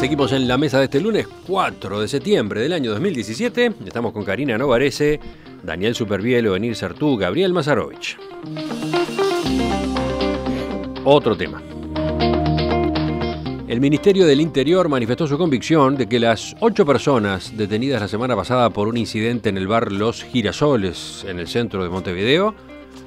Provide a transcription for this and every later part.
Seguimos en la mesa de este lunes 4 de septiembre del año 2017. Estamos con Karina Novarese, Daniel Supervielo, Enir Sartú, Gabriel Mazarovich. Otro tema. El Ministerio del Interior manifestó su convicción de que las 8 personas detenidas la semana pasada por un incidente en el bar Los Girasoles, en el centro de Montevideo,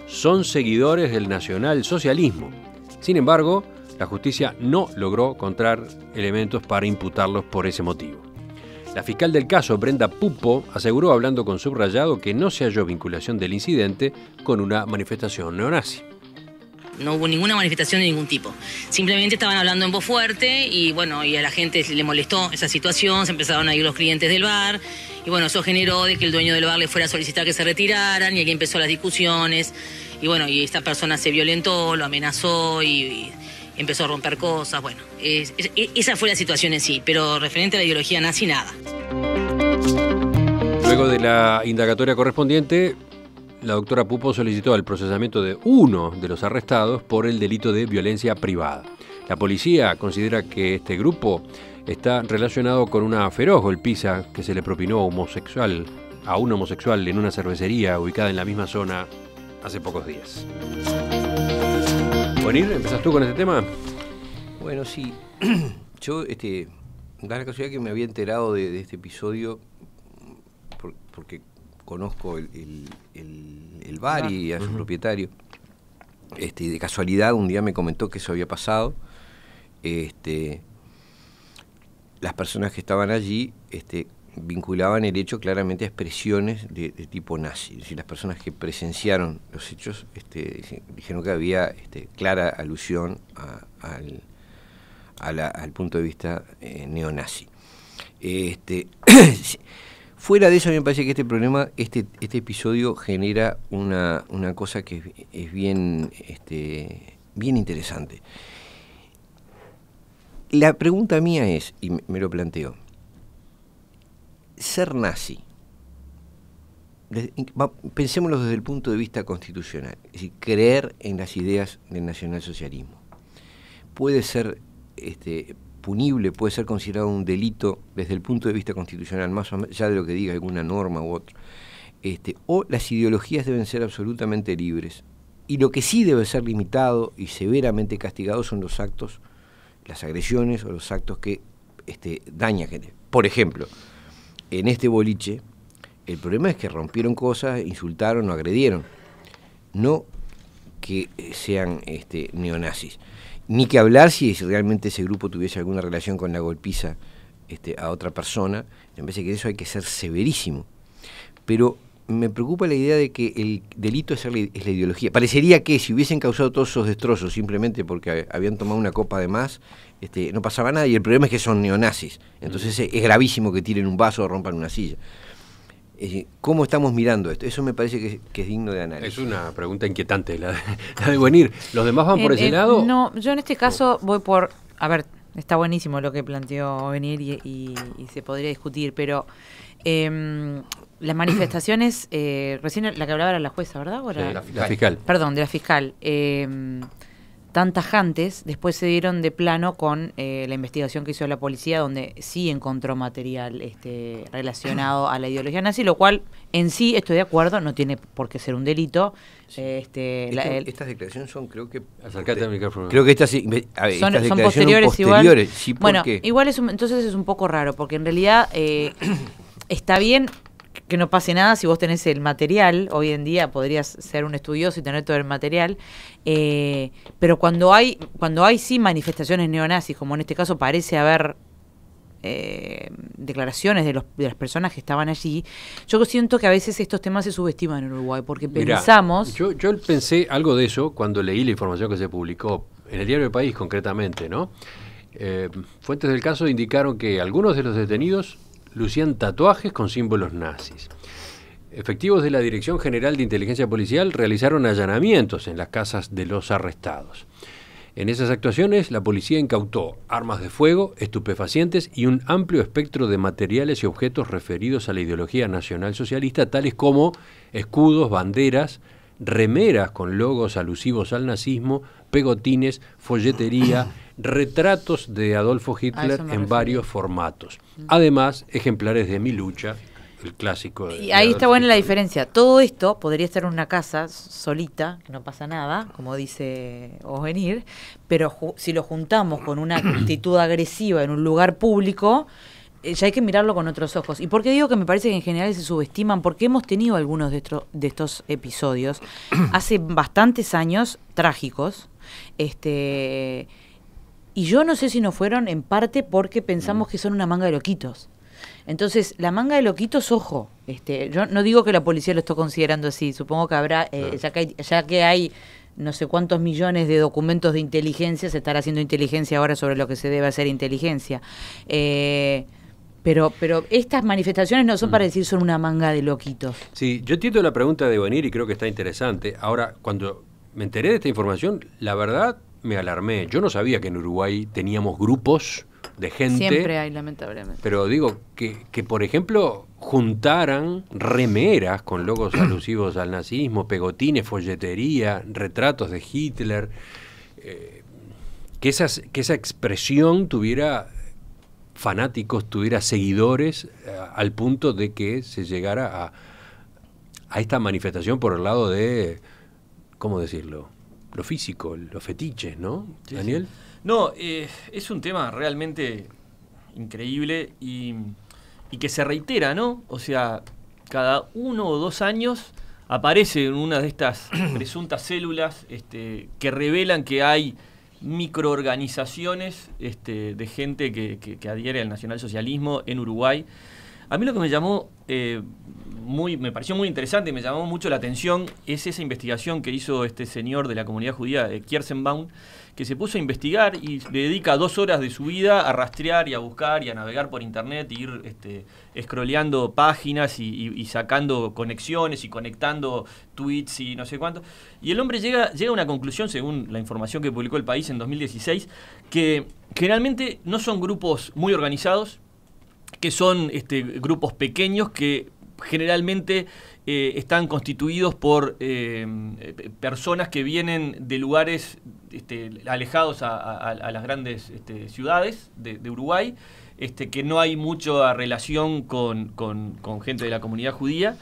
son seguidores del nacionalsocialismo. Sin embargo, la justicia no logró encontrar elementos para imputarlos por ese motivo. La fiscal del caso, Brenda Pupo, aseguró, hablando con Subrayado, que no se halló vinculación del incidente con una manifestación neonazi. No hubo ninguna manifestación de ningún tipo. Simplemente estaban hablando en voz fuerte y bueno, y a la gente le molestó esa situación, se empezaron a ir los clientes del bar y bueno, eso generó de que el dueño del bar le fuera a solicitar que se retiraran y aquí empezó las discusiones y bueno, y esta persona se violentó, lo amenazó y empezó a romper cosas, bueno, esa fue la situación en sí, pero referente a la ideología nazi, nada. Luego de la indagatoria correspondiente, la doctora Pupo solicitó el procesamiento de uno de los arrestados por el delito de violencia privada. La policía considera que este grupo está relacionado con una feroz golpiza que se le propinó a un homosexual en una cervecería ubicada en la misma zona hace pocos días. Bonir, ¿empezás tú con este tema? Bueno, sí. Yo, da la casualidad que me había enterado de este episodio porque conozco el bar y a su propietario. De casualidad, un día me comentó que eso había pasado. Las personas que estaban allí vinculaban el hecho claramente a expresiones de tipo nazi. Es decir, las personas que presenciaron los hechos dijeron que había clara alusión al punto de vista neonazi. Fuera de eso, a mí me parece que este problema, este episodio genera una cosa que es bien interesante. La pregunta mía es, y me lo planteo, ser nazi, pensémoslo desde el punto de vista constitucional, es decir, creer en las ideas del nacionalsocialismo, puede ser punible, puede ser considerado un delito desde el punto de vista constitucional, más allá de lo que diga alguna norma u otra, o las ideologías deben ser absolutamente libres, y lo que sí debe ser limitado y severamente castigado son los actos, las agresiones o los actos que dañan gente. Por ejemplo, en este boliche, el problema es que rompieron cosas, insultaron o agredieron, no que sean neonazis. Ni que hablar si realmente ese grupo tuviese alguna relación con la golpiza a otra persona. Me parece que eso hay que ser severísimo. Pero me preocupa la idea de que el delito es la ideología. Parecería que si hubiesen causado todos esos destrozos simplemente porque habían tomado una copa de más, no pasaba nada, y el problema es que son neonazis. Entonces es gravísimo que tiren un vaso o rompan una silla. ¿Cómo estamos mirando esto? Eso me parece que es digno de análisis. Es una pregunta inquietante la de Buenir. ¿Los demás van por ese lado? No, yo en este caso voy por... A ver, está buenísimo lo que planteó Buenir y se podría discutir, pero las manifestaciones, recién la que hablaba era la jueza, ¿verdad? ¿O era? Sí, la fiscal. Perdón, de la fiscal. Tan tajantes, después se dieron de plano con la investigación que hizo la policía, donde sí encontró material relacionado a la ideología nazi, lo cual en sí, estoy de acuerdo, no tiene por qué ser un delito. Sí. Estas declaraciones son, creo que... Acércate al micrófono. Creo que estas son posteriores igual. Sí, bueno, ¿por qué? Igual entonces es un poco raro, porque en realidad está bien que no pase nada si vos tenés el material. Hoy en día podrías ser un estudioso y tener todo el material, pero cuando hay sí manifestaciones neonazis, como en este caso parece haber declaraciones de las personas que estaban allí, yo siento que a veces estos temas se subestiman en Uruguay, porque pensamos... Yo pensé algo de eso cuando leí la información que se publicó en el diario El País concretamente, ¿no? Fuentes del caso indicaron que algunos de los detenidos lucían tatuajes con símbolos nazis. Efectivos de la Dirección General de Inteligencia Policial realizaron allanamientos en las casas de los arrestados. En esas actuaciones, la policía incautó armas de fuego, estupefacientes y un amplio espectro de materiales y objetos referidos a la ideología nacionalsocialista, tales como escudos, banderas, remeras con logos alusivos al nazismo, pegotines, folletería, retratos de Adolfo Hitler en refería. varios formatos. Además, ejemplares de Mi Lucha, el clásico. Y ahí está buena la diferencia. Todo esto podría estar en una casa solita, que no pasa nada, como dice Ovenir, pero si lo juntamos con una actitud agresiva en un lugar público, ya hay que mirarlo con otros ojos. ¿Y por qué digo que me parece que en general se subestiman? Porque hemos tenido algunos de estos episodios hace bastantes años trágicos, y yo no sé si no fueron en parte porque pensamos que son una manga de loquitos. Entonces, la manga de loquitos, ojo, yo no digo que la policía lo esté considerando así, supongo que habrá, ya que hay no sé cuántos millones de documentos de inteligencia, se estará haciendo inteligencia ahora sobre lo que se debe hacer inteligencia. Pero estas manifestaciones no son para decir son una manga de loquitos. Sí, yo entiendo la pregunta de Ovenir y creo que está interesante. Ahora, cuando me enteré de esta información, la verdad me alarmé. Yo no sabía que en Uruguay teníamos grupos de gente. Siempre hay, lamentablemente. Pero digo, que por ejemplo, juntaran remeras con logos alusivos al nazismo, pegotines, folletería, retratos de Hitler, que esa expresión tuviera fanáticos, tuviera seguidores, al punto de que se llegara a esta manifestación por el lado de, ¿cómo decirlo?, lo físico, los fetiches, ¿no, Sí, Daniel? sí. No, es un tema realmente increíble y que se reitera, ¿no? O sea, cada 1 o 2 años aparece una de estas presuntas células que revelan que hay microorganizaciones de gente que adhiere al nacionalsocialismo en Uruguay. A mí lo que me llamó me pareció muy interesante y me llamó mucho la atención es esa investigación que hizo este señor de la comunidad judía, Kierszenbaum, que se puso a investigar y le dedica 2 horas de su vida a rastrear y a buscar y a navegar por internet, e ir scrolleando páginas y sacando conexiones y conectando tweets y no sé cuánto. Y el hombre llega a una conclusión, según la información que publicó El País en 2016, que generalmente no son grupos muy organizados, que son grupos pequeños que generalmente están constituidos por personas que vienen de lugares alejados a las grandes ciudades de Uruguay, que no hay mucha relación con gente de la comunidad judía.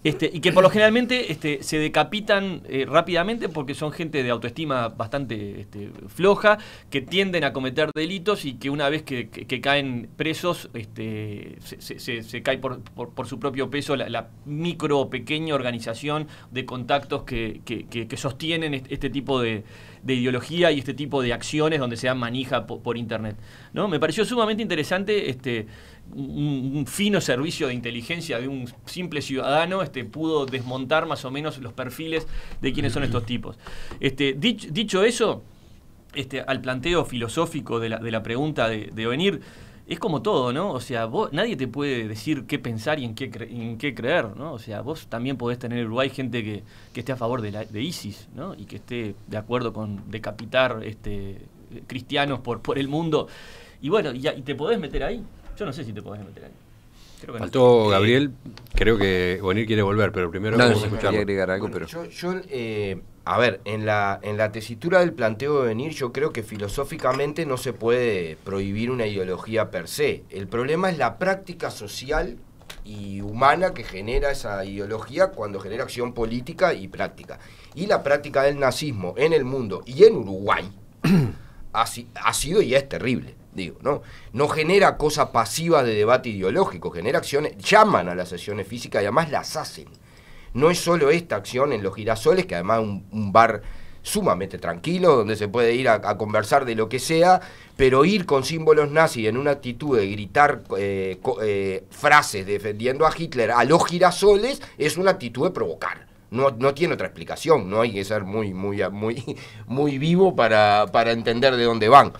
Y que por lo generalmente se decapitan rápidamente porque son gente de autoestima bastante floja, que tienden a cometer delitos y que una vez que caen presos se cae por su propio peso la micro o pequeña organización de contactos que sostienen este tipo de ideología y este tipo de acciones donde se dan manija por internet, ¿no? Me pareció sumamente interesante un fino servicio de inteligencia de un simple ciudadano pudo desmontar más o menos los perfiles de quiénes son estos tipos. Dicho eso, al planteo filosófico de la pregunta de Ovenir, es como todo, ¿no? O sea, nadie te puede decir qué pensar y en qué creer, ¿no? O sea, vos también podés tener en Uruguay gente que esté a favor de ISIS, ¿no? Y que esté de acuerdo con decapitar cristianos por el mundo. Y bueno, y te podés meter ahí. Yo no sé si te podés meter ahí. Creo que Faltó no. Gabriel, creo que Ovenir quiere volver, pero primero vamos a quería escucharlo. agregar algo, Bueno, pero yo a ver, en la tesitura del planteo de venir, yo creo que filosóficamente no se puede prohibir una ideología per se. El problema es la práctica social y humana que genera esa ideología cuando genera acción política y práctica. Y la práctica del nazismo en el mundo y en Uruguay ha sido y es terrible. Digo, no genera cosa pasiva de debate ideológico, genera acciones, llaman a las sesiones físicas y además las hacen. No es solo esta acción en los Girasoles, que además es un bar sumamente tranquilo, donde se puede ir a conversar de lo que sea, pero ir con símbolos nazis en una actitud de gritar frases defendiendo a Hitler a los Girasoles es una actitud de provocar. No tiene otra explicación, no hay que ser muy vivo para entender de dónde van.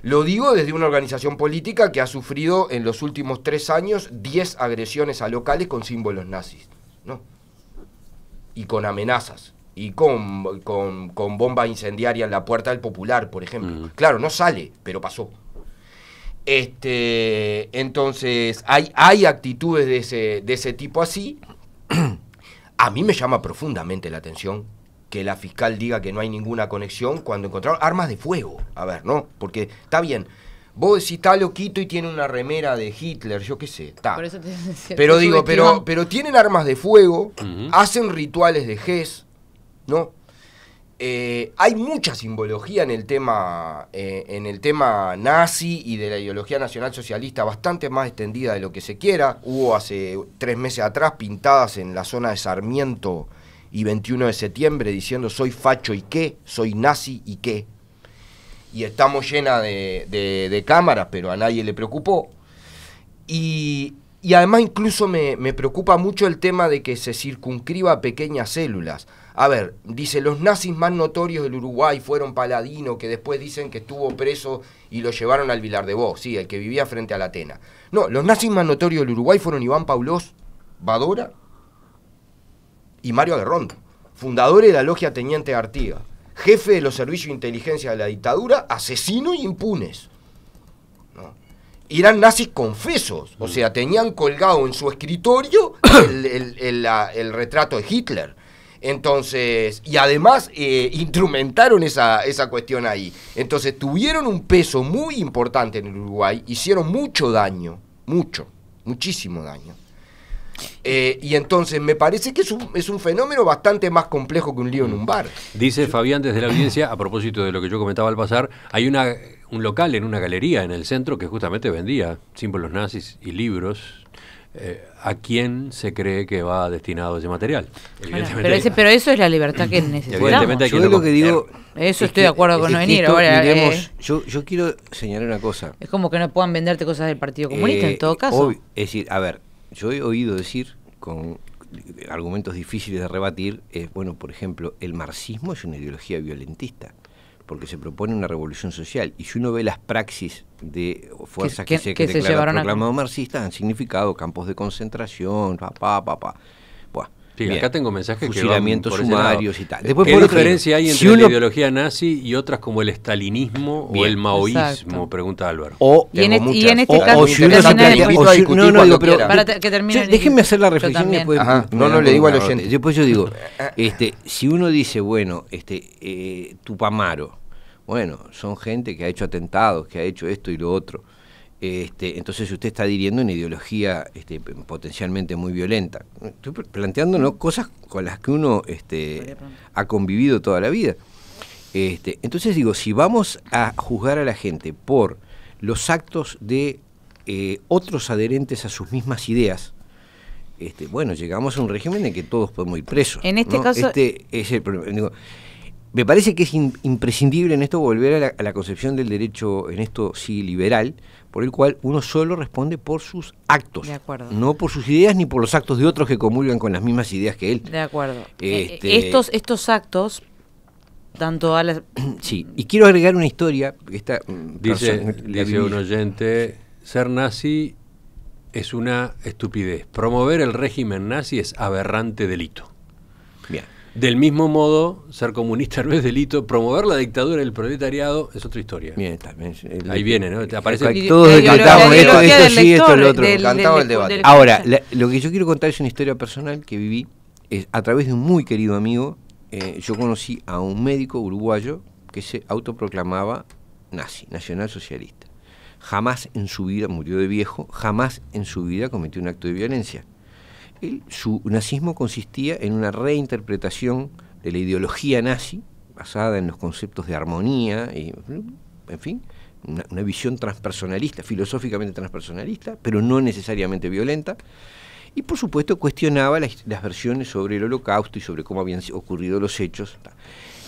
Lo digo desde una organización política que ha sufrido en los últimos 3 años 10 agresiones a locales con símbolos nazis, ¿no? Y con amenazas, y con bomba incendiaria en la Puerta del Popular, por ejemplo. Claro, no sale, pero pasó. Entonces, hay actitudes de ese tipo así. A mí me llama profundamente la atención que la fiscal diga que no hay ninguna conexión cuando encontraron armas de fuego. A ver, ¿no? Porque está bien, vos decís está loquito y tiene una remera de Hitler, yo qué sé, está. Por eso Pero digo, pero tienen armas de fuego, hacen rituales de Ges, ¿no? Hay mucha simbología en el tema nazi y de la ideología nacionalsocialista, bastante más extendida de lo que se quiera. Hubo hace 3 meses atrás pintadas en la zona de Sarmiento y 21 de septiembre diciendo soy facho y qué, soy nazi y qué. Y estamos llenas de cámaras, pero a nadie le preocupó. Y además incluso me preocupa mucho el tema de que se circunscriba a pequeñas células. A ver, dice, los nazis más notorios del Uruguay fueron Paladino, que después dicen que estuvo preso y lo llevaron al Vilar de Box, sí, el que vivía frente a la Atena. No, los nazis más notorios del Uruguay fueron Iván Paulós, Badora y Mario Aguerrondo, fundadores de la logia Teniente Artigas, jefe de los servicios de inteligencia de la dictadura, asesinos y impunes. ¿No? Y eran nazis confesos, o sea, tenían colgado en su escritorio el retrato de Hitler. Entonces, y además instrumentaron esa cuestión ahí. Entonces tuvieron un peso muy importante en el Uruguay, hicieron mucho daño, muchísimo daño. Y entonces me parece que es un fenómeno bastante más complejo que un lío en un bar. Dice Fabián desde la audiencia, a propósito de lo que yo comentaba al pasar, hay un local en una galería en el centro que justamente vendía símbolos nazis y libros. ¿A quién se cree que va destinado ese material? Bueno, pero eso es la libertad que necesitamos. Yo lo que digo, eso estoy de acuerdo con no venir. Ahora, yo quiero señalar una cosa. Es como que no puedan venderte cosas del Partido Comunista en todo caso. Es decir, a ver, yo he oído decir con argumentos difíciles de rebatir, bueno, por ejemplo, el marxismo es una ideología violentista, porque se propone una revolución social, y si uno ve las praxis de fuerzas que se declaran proclamados marxistas, han significado campos de concentración, Sí, bien. Acá tengo mensajes fusilamientos sumarios y tal. Después, ¿qué diferencia hay entre la ideología nazi y otras como el estalinismo o el maoísmo? Exacto. Pregunta Álvaro. Y en este caso, déjenme hacer la reflexión después. No le digo al oyente. Después yo digo, si uno dice, bueno, Tupamaro, bueno, son gente que ha hecho atentados, que ha hecho esto y lo otro. Entonces usted está adhiriendo una ideología potencialmente muy violenta. Estoy planteándonos cosas con las que uno ha convivido toda la vida. Entonces digo, si vamos a juzgar a la gente por los actos de otros adherentes a sus mismas ideas, bueno, llegamos a un régimen en el que todos podemos ir presos. En este caso... es el problema. Digo, me parece que es imprescindible en esto volver a la concepción del derecho, en esto sí liberal, por el cual uno solo responde por sus actos, no por sus ideas ni por los actos de otros que comulgan con las mismas ideas que él. De acuerdo. Estos actos, tanto a las... Sí, y quiero agregar una historia. Dice un oyente, ser nazi es una estupidez. Promover el régimen nazi es aberrante delito. Bien. Del mismo modo, ser comunista no es delito, promover la dictadura del proletariado es otra historia. Bien, también. Ahí viene, ¿no? Te aparece todos decantamos esto sí, esto, lo otro. Encantado el debate. Ahora, lo que yo quiero contar es una historia personal que viví a través de un muy querido amigo. Yo conocí a un médico uruguayo que se autoproclamaba nazi, nacionalsocialista. Jamás en su vida, murió de viejo, jamás en su vida cometió un acto de violencia. Su nazismo consistía en una reinterpretación de la ideología nazi, basada en los conceptos de armonía, y, en fin, una visión transpersonalista, filosóficamente transpersonalista, pero no necesariamente violenta. Y por supuesto cuestionaba las versiones sobre el Holocausto y sobre cómo habían ocurrido los hechos.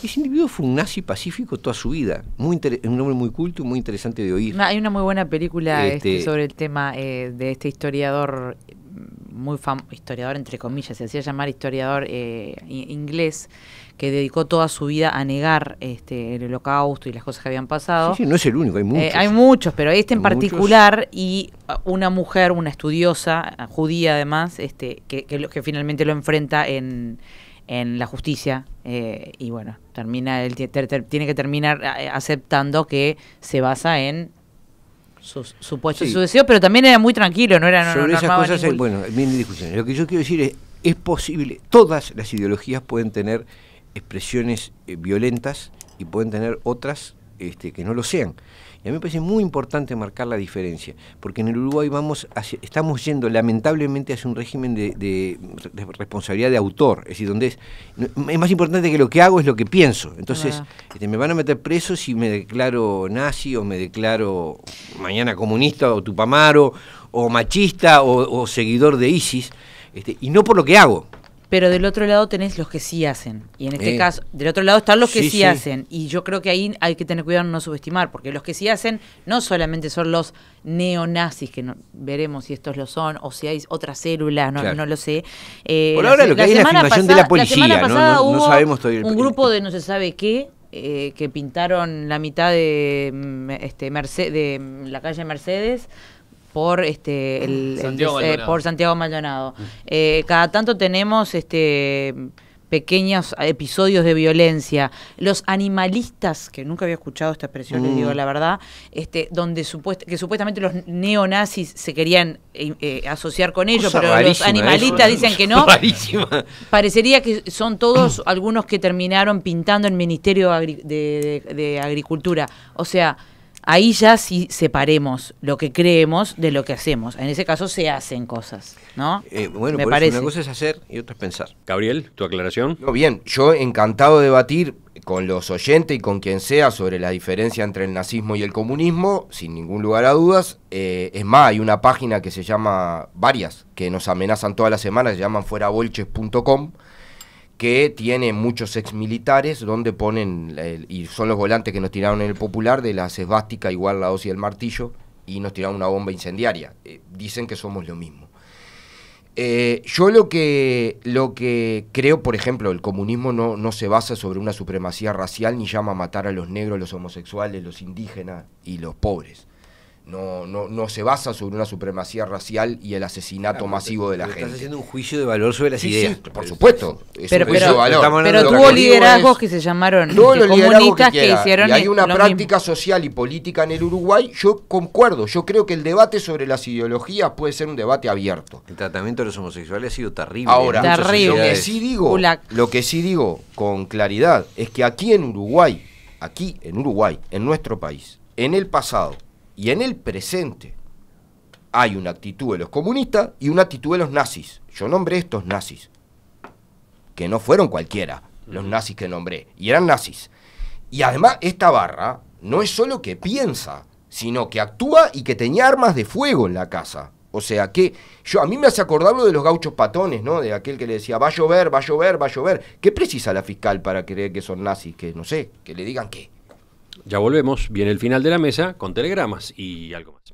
Ese individuo fue un nazi pacífico toda su vida, un hombre muy culto y muy interesante de oír. Hay una muy buena película sobre el tema de este historiador, historiador entre comillas, se hacía llamar historiador inglés, que dedicó toda su vida a negar el Holocausto y las cosas que habían pasado. Sí, no es el único, hay muchos. Hay muchos, pero en particular, y una mujer, una estudiosa, judía además, que finalmente lo enfrenta en la justicia, y bueno, termina tiene que terminar aceptando que se basa en sus supuestos su deseo, pero también era muy tranquilo, no era sobre esas cosas hay discusiones. Lo que yo quiero decir es posible, todas las ideologías pueden tener expresiones violentas y pueden tener otras que no lo sean. Y a mí me parece muy importante marcar la diferencia, porque en el Uruguay estamos yendo lamentablemente hacia un régimen de responsabilidad de autor, es decir, donde es más importante que lo que hago es lo que pienso. Entonces, me van a meter preso si me declaro nazi o me declaro mañana comunista o tupamaro o machista o seguidor de ISIS, y no por lo que hago. Pero del otro lado tenés los que sí hacen. Y en este caso, del otro lado están los que sí hacen. Y yo creo que ahí hay que tener cuidado en no subestimar, porque los que sí hacen no solamente son los neonazis, que no, veremos si estos lo son, o si hay otras células, no lo sé. Por ahora lo que hay es la filmación de la policía, la semana pasada no sabemos todavía. Un grupo de no se sabe qué, que pintaron la mitad de la calle Mercedes por por Santiago Maldonado. Cada tanto tenemos pequeños episodios de violencia. Los animalistas, que nunca había escuchado esta expresión, les digo la verdad, donde supuestamente los neonazis se querían asociar con ellos, pero los animalistas dicen que no. Rarísima. Parecería que son todos algunos que terminaron pintando el Ministerio de Agricultura. O sea, ahí ya sí separemos lo que creemos de lo que hacemos. En ese caso se hacen cosas, ¿no? Bueno, me por parece. eso una cosa es hacer y otra es pensar. Gabriel, ¿tu aclaración? No, bien, yo encantado de debatir con los oyentes y con quien sea sobre la diferencia entre el nazismo y el comunismo, sin ningún lugar a dudas. Es más, hay una página que se llama, varias, que nos amenazan todas las semanas, se llaman fuerabolches.com, que tiene muchos exmilitares donde ponen, y son los volantes que nos tiraron en el Popular, de la esvástica igual la hoz y el martillo, y nos tiraron una bomba incendiaria. Dicen que somos lo mismo. Yo lo que creo, por ejemplo, el comunismo no se basa sobre una supremacía racial, ni llama a matar a los negros, los homosexuales, los indígenas y los pobres. No se basa sobre una supremacía racial y el asesinato masivo de la gente. Estás haciendo un juicio de valor sobre las ideas. Sí, por supuesto. Pero tuvo liderazgos que se llamaron comunistas que hicieron. Y hay una práctica social y política en el Uruguay. Yo concuerdo. Yo creo que el debate sobre las ideologías puede ser un debate abierto. El tratamiento de los homosexuales ha sido terrible. Ahora, terrible. Lo que sí digo con claridad es que aquí en Uruguay, en nuestro país, en el pasado y en el presente, hay una actitud de los comunistas y una actitud de los nazis. Yo nombré estos nazis, que no fueron cualquiera, los nazis que nombré, y eran nazis. Y además, esta barra no es solo que piensa, sino que actúa y que tenía armas de fuego en la casa. O sea que a mí me hace acordar lo de los gauchos patones, ¿no? De aquel que le decía, va a llover, va a llover, va a llover. ¿Qué precisa la fiscal para creer que son nazis? Que no sé, que le digan qué. Ya volvemos, viene el final de la mesa con telegramas y algo más.